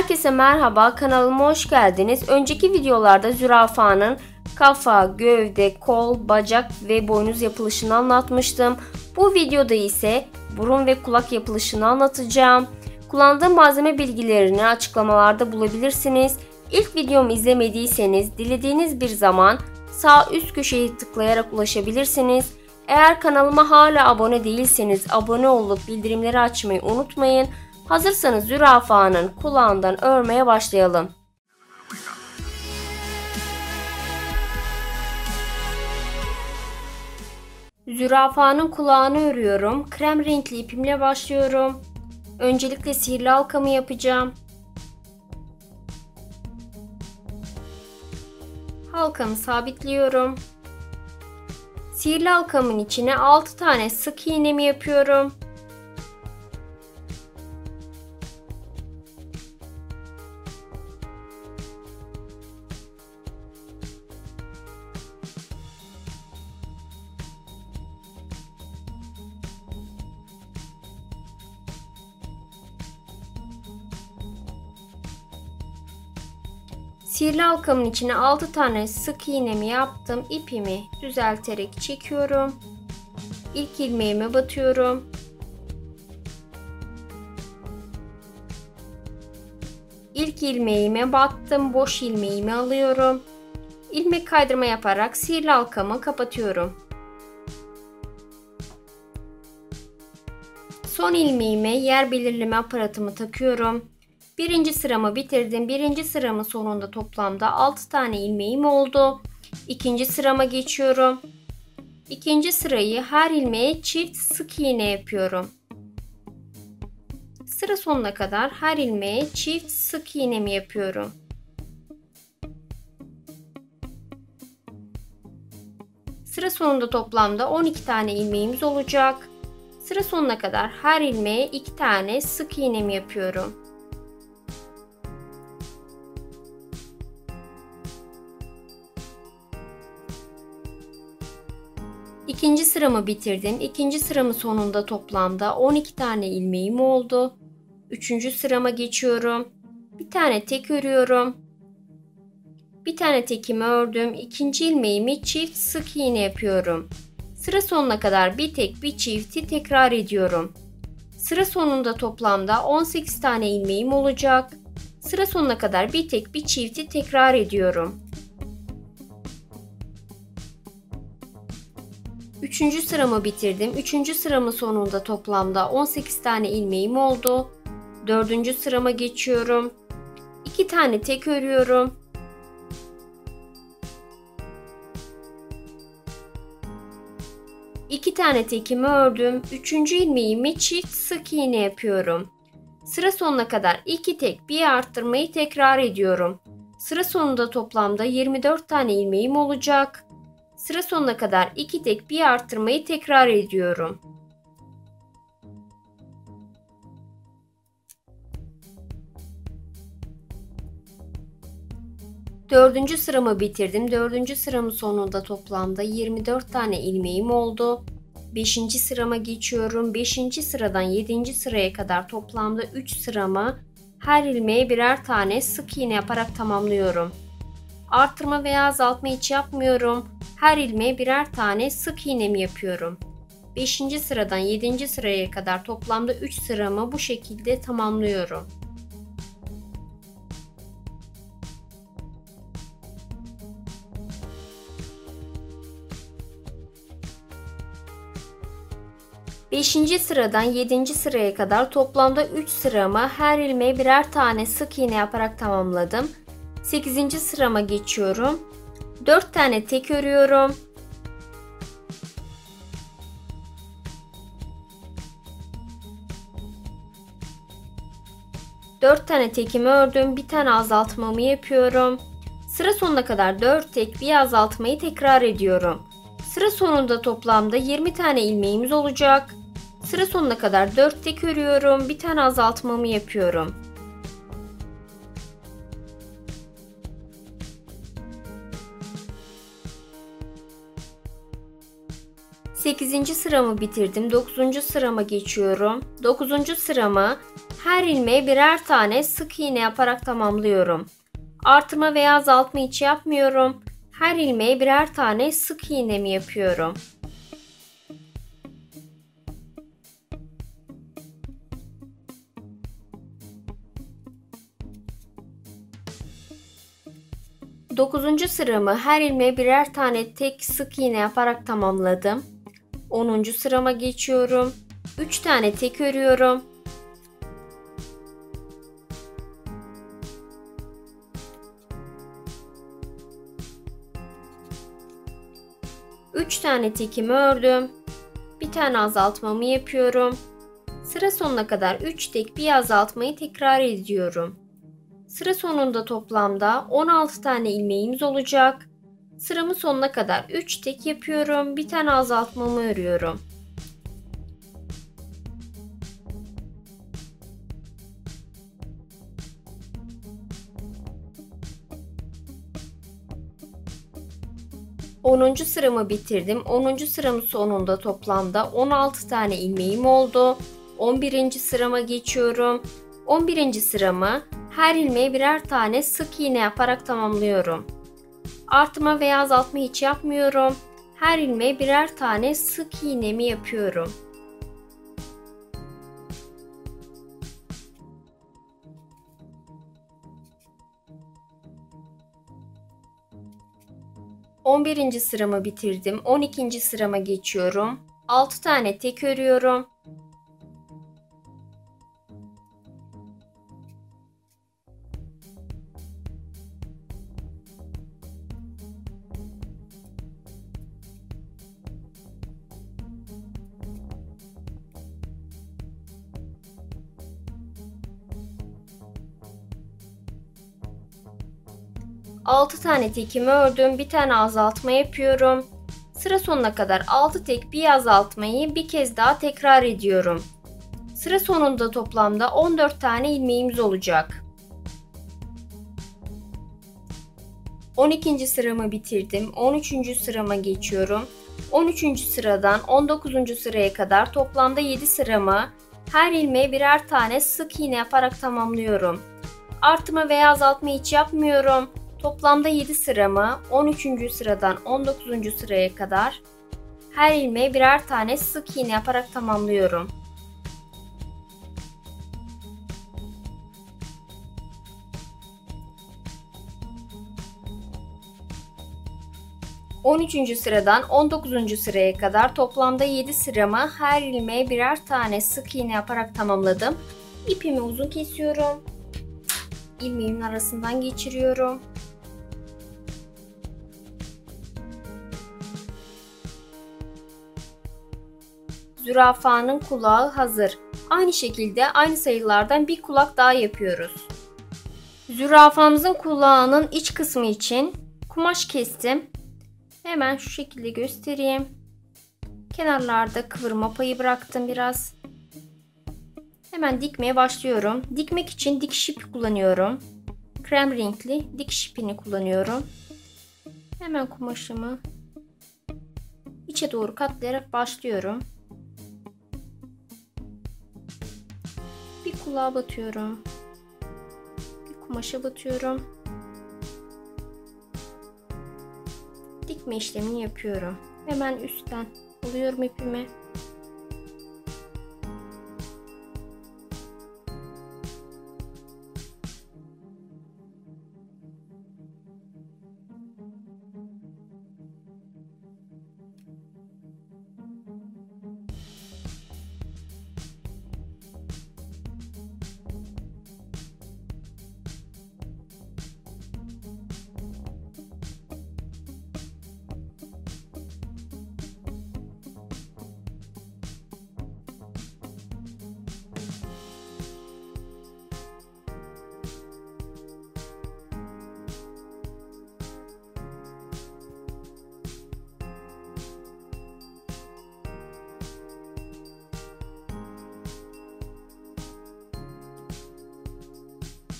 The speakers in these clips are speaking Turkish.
Herkese merhaba, kanalıma hoş geldiniz. Önceki videolarda zürafanın kafa, gövde, kol, bacak ve boynuz yapılışını anlatmıştım. Bu videoda ise burun ve kulak yapılışını anlatacağım. Kullandığım malzeme bilgilerini açıklamalarda bulabilirsiniz. İlk videomu izlemediyseniz dilediğiniz bir zaman sağ üst köşeyi tıklayarak ulaşabilirsiniz. Eğer kanalıma hala abone değilseniz abone olup bildirimleri açmayı unutmayın. Hazırsanız zürafanın kulağından örmeye başlayalım. Zürafanın kulağını örüyorum. Krem renkli ipimle başlıyorum. Öncelikle sihirli halkamı yapacağım. Halkamı sabitliyorum. Sihirli halkamın içine 6 tane sık iğnemi yapıyorum. Sihirli halkamın içine 6 tane sık iğnemi yaptım. İpimi düzelterek çekiyorum. İlk ilmeğime batıyorum. İlk ilmeğime battım. Boş ilmeğimi alıyorum. İlmek kaydırma yaparak sihirli halkamı kapatıyorum. Son ilmeğime yer belirleme aparatımı takıyorum. Birinci sıramı bitirdim. Birinci sıramın sonunda toplamda 6 tane ilmeğim oldu. İkinci sırama geçiyorum. İkinci sırayı her ilmeğe çift sık iğne yapıyorum. Sıra sonuna kadar her ilmeğe çift sık iğnemi yapıyorum. Sıra sonunda toplamda 12 tane ilmeğimiz olacak. Sıra sonuna kadar her ilmeğe 2 tane sık iğnemi yapıyorum. İkinci sıramı bitirdim. İkinci sıramın sonunda toplamda 12 tane ilmeğim oldu. Üçüncü sırama geçiyorum. Bir tane tek örüyorum. Bir tane tekimi ördüm. İkinci ilmeğimi çift sık iğne yapıyorum. Sıra sonuna kadar bir tek bir çifti tekrar ediyorum. Sıra sonunda toplamda 18 tane ilmeğim olacak. Sıra sonuna kadar bir tek bir çifti tekrar ediyorum. Üçüncü sıramı bitirdim. Üçüncü sıramın sonunda toplamda 18 tane ilmeğim oldu. Dördüncü sırama geçiyorum. 2 tane tek örüyorum. İki tane tekimi ördüm. Üçüncü ilmeğimi çift sık iğne yapıyorum. Sıra sonuna kadar 2 tek bir arttırmayı tekrar ediyorum. Sıra sonunda toplamda 24 tane ilmeğim olacak. Sıra sonuna kadar 2 tek bir arttırmayı tekrar ediyorum. Dördüncü sıramı bitirdim. Dördüncü sıramın sonunda toplamda 24 tane ilmeğim oldu. 5. sırama geçiyorum. 5. sıradan 7. sıraya kadar toplamda 3 sıramı her ilmeğe birer tane sık iğne yaparak tamamlıyorum. Artırma veya azaltma hiç yapmıyorum. Her ilmeğe birer tane sık iğnemi yapıyorum. 5. sıradan 7. sıraya kadar toplamda 3 sıramı bu şekilde tamamlıyorum. Beşinci sıradan 7. sıraya kadar toplamda 3 sıramı her ilmeğe birer tane sık iğne yaparak tamamladım. 8. sırama geçiyorum. 4 tane tek örüyorum. Dört tane tekimi ördüm. Bir tane azaltmamı yapıyorum. Sıra sonuna kadar 4 tek bir azaltmayı tekrar ediyorum. Sıra sonunda toplamda 20 tane ilmeğimiz olacak. Sıra sonuna kadar 4 tek örüyorum. Bir tane azaltmamı yapıyorum. 8. sıramı bitirdim. 9. sırama geçiyorum. 9. sıramı Her ilmeğe birer tane sık iğne yaparak tamamlıyorum. Artırma veya azaltma hiç yapmıyorum. Her ilmeğe birer tane sık iğnemi yapıyorum. Dokuzuncu sıramı her ilmeğe birer tane tek sık iğne yaparak tamamladım. 10. sırama geçiyorum. 3 tane tek örüyorum. Üç tane tekimi ördüm. Bir tane azaltmamı yapıyorum. Sıra sonuna kadar 3 tek bir azaltmayı tekrar ediyorum. Sıra sonunda toplamda 16 tane ilmeğimiz olacak. Sıramın sonuna kadar 3 tek yapıyorum. Bir tane azaltmamı örüyorum. Onuncu sıramı bitirdim. 10. sıramın sonunda toplamda 16 tane ilmeğim oldu. 11. sırama geçiyorum. 11. sıramı her ilmeğe birer tane sık iğne yaparak tamamlıyorum. Artırma veya azaltma hiç yapmıyorum. Her ilmeğe birer tane sık iğnemi yapıyorum. ...11. sıramı bitirdim. 12. sırama geçiyorum. 6 tane tek örüyorum. Altı tane tekimi ördüm. Bir tane azaltma yapıyorum. Sıra sonuna kadar 6 tek bir azaltmayı bir kez daha tekrar ediyorum. Sıra sonunda toplamda 14 tane ilmeğimiz olacak. 12. sıramı bitirdim. 13. sırama geçiyorum. 13. sıradan 19. sıraya kadar toplamda 7 sıramı her ilmeğe birer tane sık iğne yaparak tamamlıyorum. Artırma veya azaltma hiç yapmıyorum. Toplamda 7 sıramı 13. sıradan 19. sıraya kadar her ilmeğe birer tane sık iğne yaparak tamamlıyorum. 13. sıradan 19. sıraya kadar toplamda 7 sıramı her ilmeğe birer tane sık iğne yaparak tamamladım. İpimi uzun kesiyorum. İlmeğimin arasından geçiriyorum. Zürafanın kulağı hazır. Aynı şekilde aynı sayılardan bir kulak daha yapıyoruz. Zürafamızın kulağının iç kısmı için kumaş kestim. Hemen şu şekilde göstereyim. Kenarlarda kıvırma payı bıraktım biraz. Hemen dikmeye başlıyorum. Dikmek için dikiş ipi kullanıyorum. Krem renkli dikiş ipini kullanıyorum. Hemen kumaşımı içe doğru katlayarak başlıyorum. Bir kulağa batıyorum. Bir kumaşa batıyorum. Dikme işlemini yapıyorum. Hemen üstten alıyorum ipimi.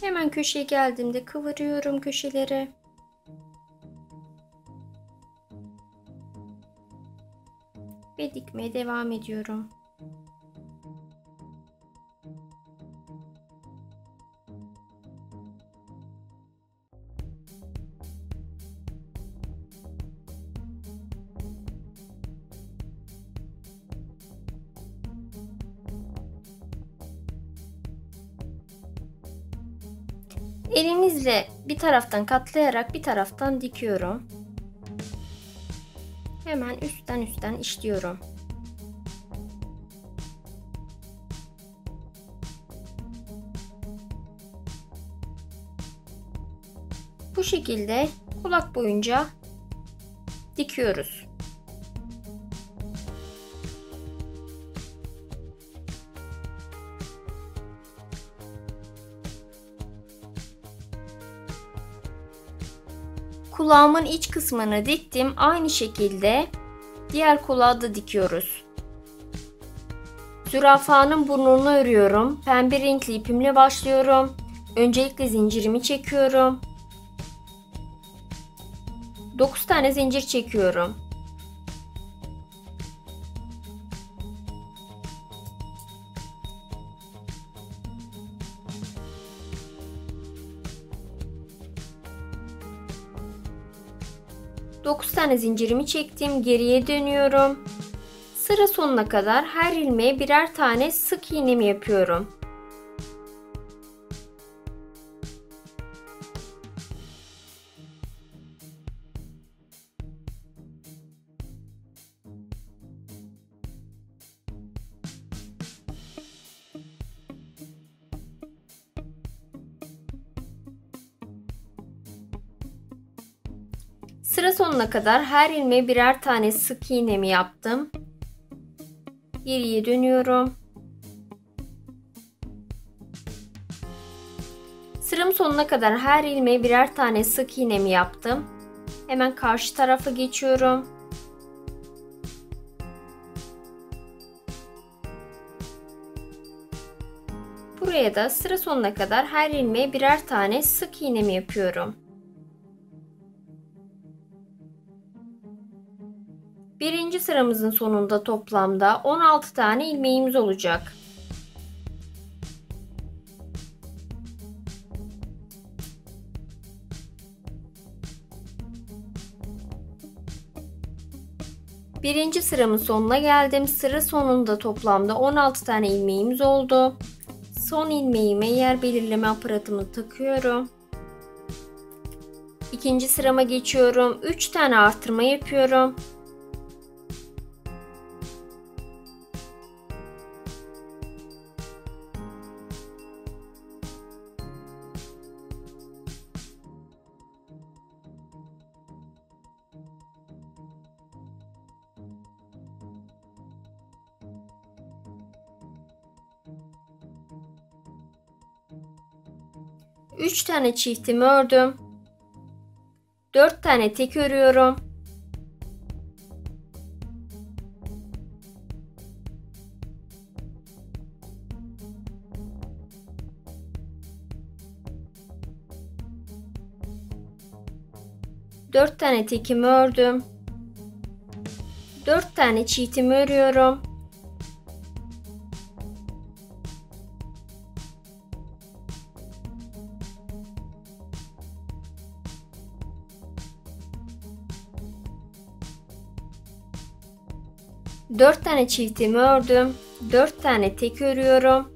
Hemen köşeye geldiğimde kıvırıyorum köşeleri. Ve dikmeye devam ediyorum. Elimizle bir taraftan katlayarak bir taraftan dikiyorum. Hemen üstten işliyorum. Bu şekilde kulak boyunca dikiyoruz. Kulağımın iç kısmını diktim. Aynı şekilde diğer kulağı da dikiyoruz. Zürafanın burnunu örüyorum. Pembe renkli ipimle başlıyorum. Öncelikle zincirimi çekiyorum. 9 tane zincir çekiyorum. Dokuz tane zincirimi çektim. Geriye dönüyorum. Sıra sonuna kadar her ilmeğe birer tane sık iğnemi yapıyorum. Sıra sonuna kadar her ilmeğe birer tane sık iğnemi yaptım. Geriye dönüyorum. Sıram sonuna kadar her ilmeğe birer tane sık iğnemi yaptım. Hemen karşı tarafa geçiyorum. Buraya da sıra sonuna kadar her ilmeğe birer tane sık iğnemi yapıyorum. Birinci sıramızın sonunda toplamda 16 tane ilmeğimiz olacak. Birinci sıramın sonuna geldim. Sıra sonunda toplamda 16 tane ilmeğimiz oldu. Son ilmeğime yer belirleme aparatımı takıyorum. İkinci sırama geçiyorum. 3 tane artırma yapıyorum. Üç tane çiftimi ördüm. 4 tane tek örüyorum. Dört tane tekimi ördüm. 4 tane çiftimi örüyorum. Dört tane çiftimi ördüm. 4 tane tek örüyorum.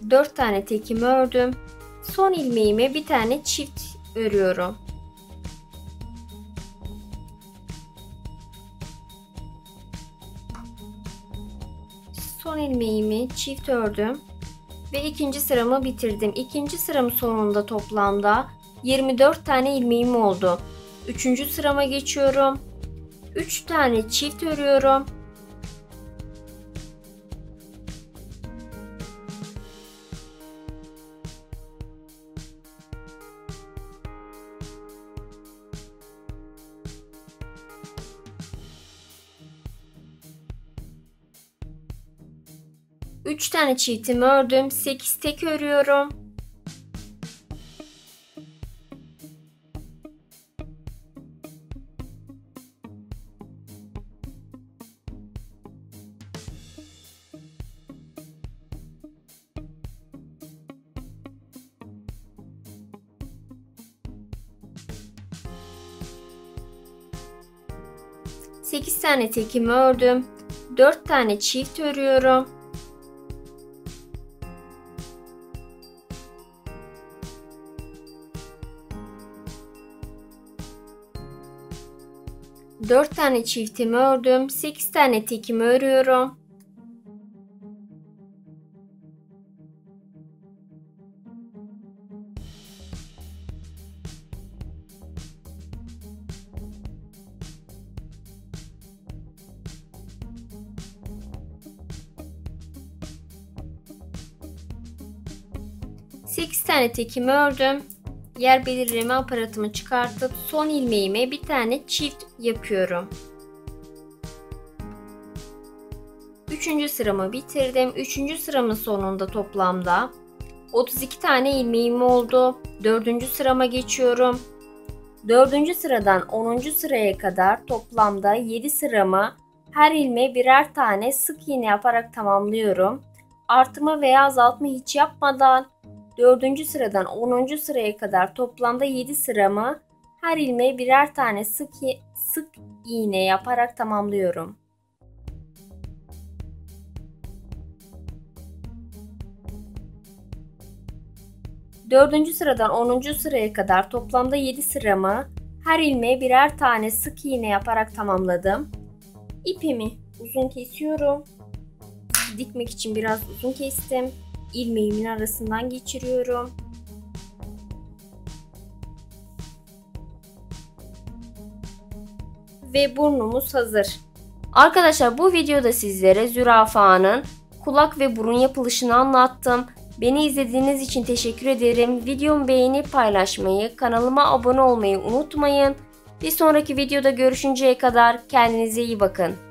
Dört tane tekimi ördüm. Son ilmeğime bir tane çift örüyorum. Son ilmeğimi çift ördüm ve ikinci sıramı bitirdim. İkinci sıramın sonunda toplamda 24 tane ilmeğim oldu. Üçüncü sırama geçiyorum. 3 tane çift örüyorum. Üç tane çiftimi ördüm. 8 tek örüyorum. 8 tane tekimi ördüm. 4 tane çift örüyorum. Dört tane çiftimi ördüm. 8 tane tekimi örüyorum. Sekiz tane tekimi ördüm. Yer belirleme aparatımı çıkartıp son ilmeğime bir tane çift yapıyorum. 3. sıramı bitirdim. 3. sıramın sonunda toplamda 32 tane ilmeğim oldu. 4. sırama geçiyorum. 4. sıradan 10. sıraya kadar toplamda 7 sıramı her ilmeğe birer tane sık iğne yaparak tamamlıyorum. Artırma veya azaltma hiç yapmadan 4. sıradan 10. sıraya kadar toplamda 7 sıramı her ilmeğe birer tane sık iğne yaparak tamamlıyorum. Dördüncü sıradan 10. sıraya kadar toplamda 7 sıramı her ilmeğe birer tane sık iğne yaparak tamamladım. İpimi uzun kesiyorum. Dikmek için biraz uzun kestim. İlmeğimin arasından geçiriyorum. Ve burnumuz hazır. Arkadaşlar bu videoda sizlere zürafanın kulak ve burun yapılışını anlattım. Beni izlediğiniz için teşekkür ederim. Videomu beğenip paylaşmayı, kanalıma abone olmayı unutmayın. Bir sonraki videoda görüşünceye kadar kendinize iyi bakın.